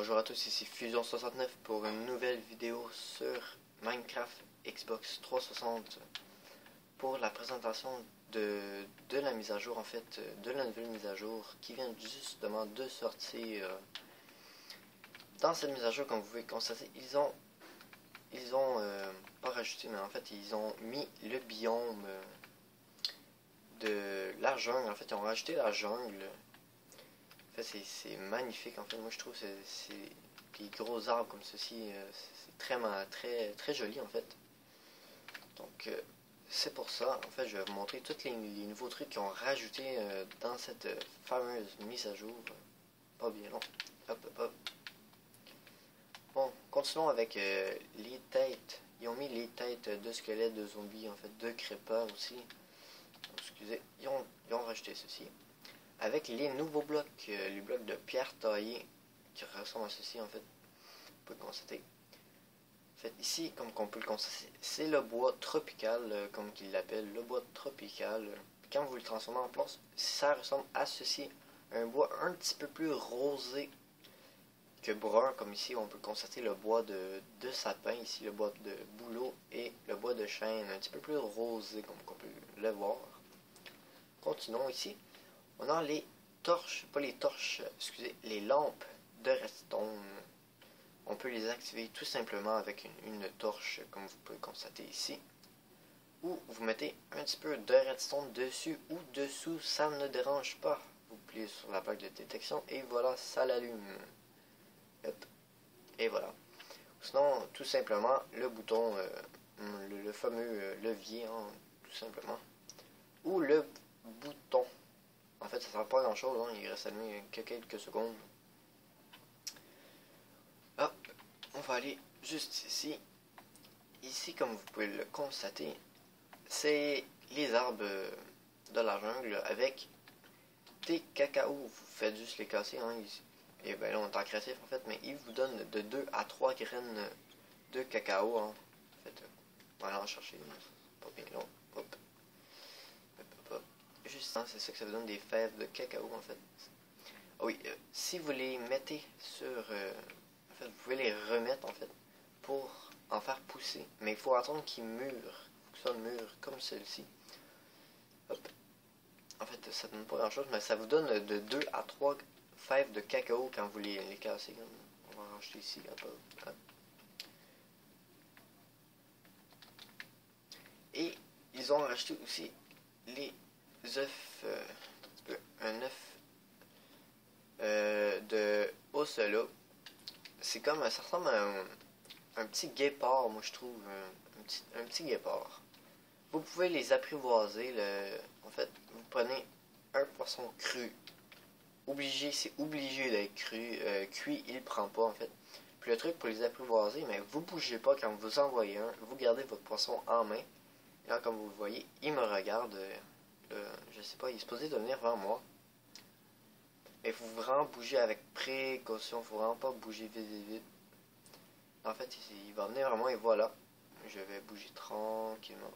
Bonjour à tous, ici Fusion69 pour une nouvelle vidéo sur Minecraft Xbox 360 pour la présentation de la mise à jour, en fait, de la nouvelle mise à jour qui vient justement de sortir. Dans cette mise à jour, comme vous pouvez constater, ils ont pas rajouté, mais en fait ils ont mis le biome de la jungle. En fait, ils ont rajouté la jungle. En fait, c'est magnifique. En fait, moi je trouve c'est des gros arbres comme ceci, c'est très joli en fait. Donc c'est pour ça, en fait, je vais vous montrer tous les nouveaux trucs qu'ils ont rajoutés dans cette fameuse mise à jour. Pas bien long. Hop, hop, hop. Bon, continuons avec les têtes. Ils ont mis les têtes de squelettes, de zombies, en fait, de creepers aussi. Donc, excusez, ils ont rajouté ceci. Avec les nouveaux blocs, les blocs de pierre taillée qui ressemblent à ceci, en fait. Vous pouvez le constater. En fait, ici, comme on peut le constater, c'est le bois tropical, comme ils l'appellent, le bois tropical. Quand vous le transformez en place, ça ressemble à ceci. Un bois un petit peu plus rosé que brun, comme ici on peut constater le bois de sapin, ici le bois de bouleau et le bois de chêne, un petit peu plus rosé comme on peut le voir. Continuons ici, on a les torches, pas les torches, excusez, les lampes de redstone. On peut les activer tout simplement avec une torche, comme vous pouvez constater ici. Ou vous mettez un petit peu de redstone dessus ou dessous, ça ne dérange pas. Vous pliez sur la plaque de détection et voilà, ça l'allume. Hop. Et voilà. Sinon, tout simplement, le bouton, le fameux levier, hein, tout simplement. Ou le bouton. En fait, ça ne sert pas à grand chose, hein, il reste allumé que quelques secondes. Hop, on va aller juste ici. Ici, comme vous pouvez le constater, c'est les arbres de la jungle avec des cacao. Vous faites juste les casser, hein, et ben là on est en créatif en fait, mais il vous donne de 2 à 3 graines de cacao, hein. En fait, on va aller en chercher, pas bien long. Hop. Hop, hop, hop. Juste, hein, c'est ça que ça vous donne, des fèves de cacao en fait. Ah oui, si vous les mettez sur, en fait, vous pouvez les remettre en fait pour en faire pousser, mais il faut attendre qu'ils mûrent, il faut que ça mûre comme celle-ci. Hop. En fait, ça donne pas grand chose, mais ça vous donne de 2 à 3 fèves de cacao quand vous les cassez. On va en racheter ici. Hop, hop. Et ils ont racheté aussi les œufs, un œuf de ocelot. C'est comme, ça ressemble à un petit guépard, moi je trouve, un petit guépard. Vous pouvez les apprivoiser, en fait, vous prenez un poisson cru. C'est obligé d'être cru. Cuit, il prend pas, en fait. Puis le truc pour les apprivoiser, mais vous bougez pas quand vous envoyez un. Vous gardez votre poisson en main. Et là, comme vous le voyez, il me regarde. Je sais pas, il est supposé de venir vers moi. Mais il faut vraiment bouger avec précaution. Il faut vraiment pas bouger vite. En fait, il va venir vers moi et voilà. Je vais bouger tranquillement.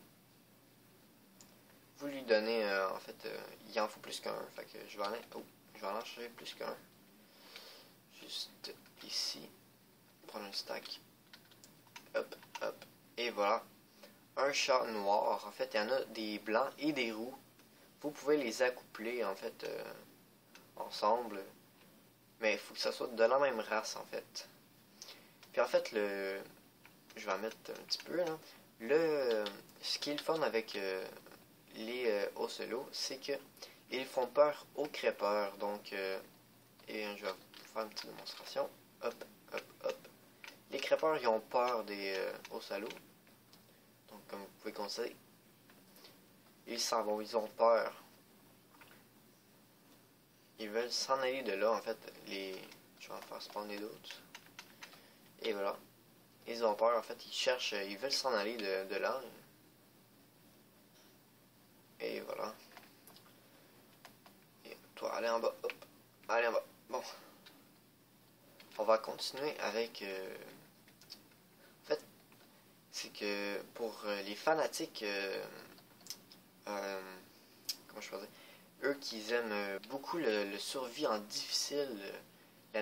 Vous lui donnez, en fait, il en faut plus qu'un. Fait que je vais en chercher plus qu'un. Juste ici. Prendre un stack. Hop, hop. Et voilà. Un chat noir. En fait, il y en a des blancs et des roux. Vous pouvez les accoupler, en fait, ensemble. Mais il faut que ça soit de la même race, en fait. Puis en fait, je vais en mettre un petit peu, là. Ce qui est le fun avec les ocelots, c'est que ils font peur aux crêpeurs. Donc, et je vais vous faire une petite démonstration. Hop, hop, hop. Les crêpeurs, ils ont peur des ocelots. Donc, comme vous pouvez constater, ils s'en vont, ils ont peur. Ils veulent s'en aller de là, en fait. Je vais en faire spawner d'autres. Et voilà. Ils ont peur, en fait, ils cherchent, ils veulent s'en aller de là. Et voilà. Et toi, allez en bas. Hop. Allez en bas. Bon. On va continuer avec... en fait, c'est que pour les fanatiques... comment je peux dire? Eux qui aiment beaucoup le survie en difficile,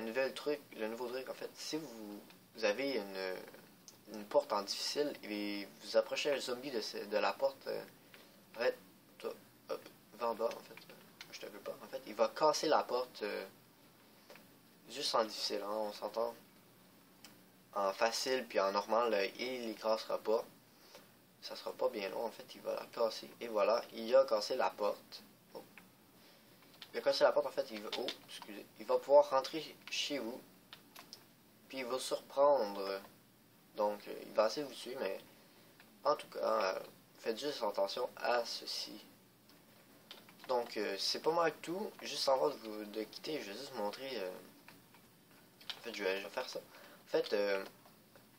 le nouveau truc en fait, si vous avez une porte en difficile et vous approchez un zombie de la porte, en fait, toi, hop, va en bas en fait, je te veux pas, en fait, il va casser la porte juste en difficile, hein, on s'entend. En facile puis en normal, il l'écrasera pas. Ça sera pas bien long en fait, il va la casser. Et voilà, il a cassé la porte. Oh. Il a cassé la porte en fait, excusez. Il va pouvoir rentrer chez vous. Puis il va surprendre. Donc il va essayer de vous tuer, mais en tout cas, faites juste attention à ceci. Donc c'est pas mal tout. Juste avant de quitter, je vais juste montrer. En fait, je vais faire ça. En fait,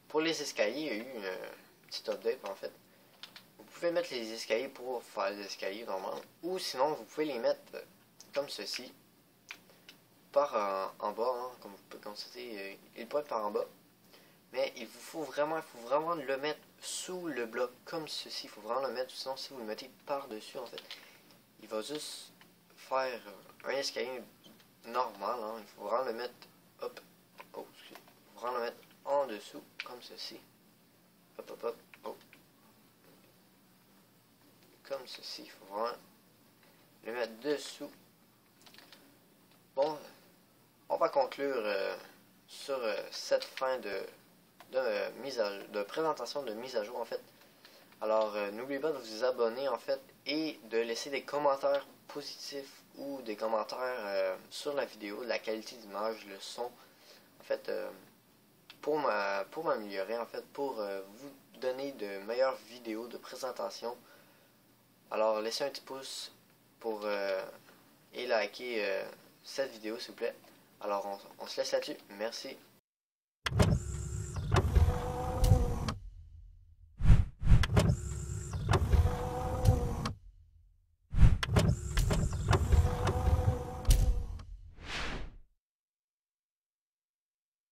pour les escaliers, il y a eu une petite update en fait. Vous pouvez mettre les escaliers pour faire les escaliers normalement. Ou sinon, vous pouvez les mettre comme ceci. Par en bas, hein, comme vous pouvez constater, il peut être par en bas. Mais il faut vraiment le mettre sous le bloc comme ceci. Il faut vraiment le mettre, sinon si vous le mettez par-dessus en fait, il va juste faire un escalier normal. Hein. Il faut vraiment le mettre, hop, oh, excusez. Il faut vraiment le mettre en dessous comme ceci. Hop, hop, hop, oh. Comme ceci, il faut vraiment le mettre dessous. Bon, on va conclure sur cette fin de présentation de mise à jour en fait. Alors n'oubliez pas de vous abonner en fait et de laisser des commentaires positifs ou des commentaires sur la vidéo, la qualité d'image, le son en fait pour m'améliorer en fait, pour vous donner de meilleures vidéos de présentation. Alors laissez un petit pouce pour et likez cette vidéo s'il vous plaît. Alors on se laisse là-dessus. Merci.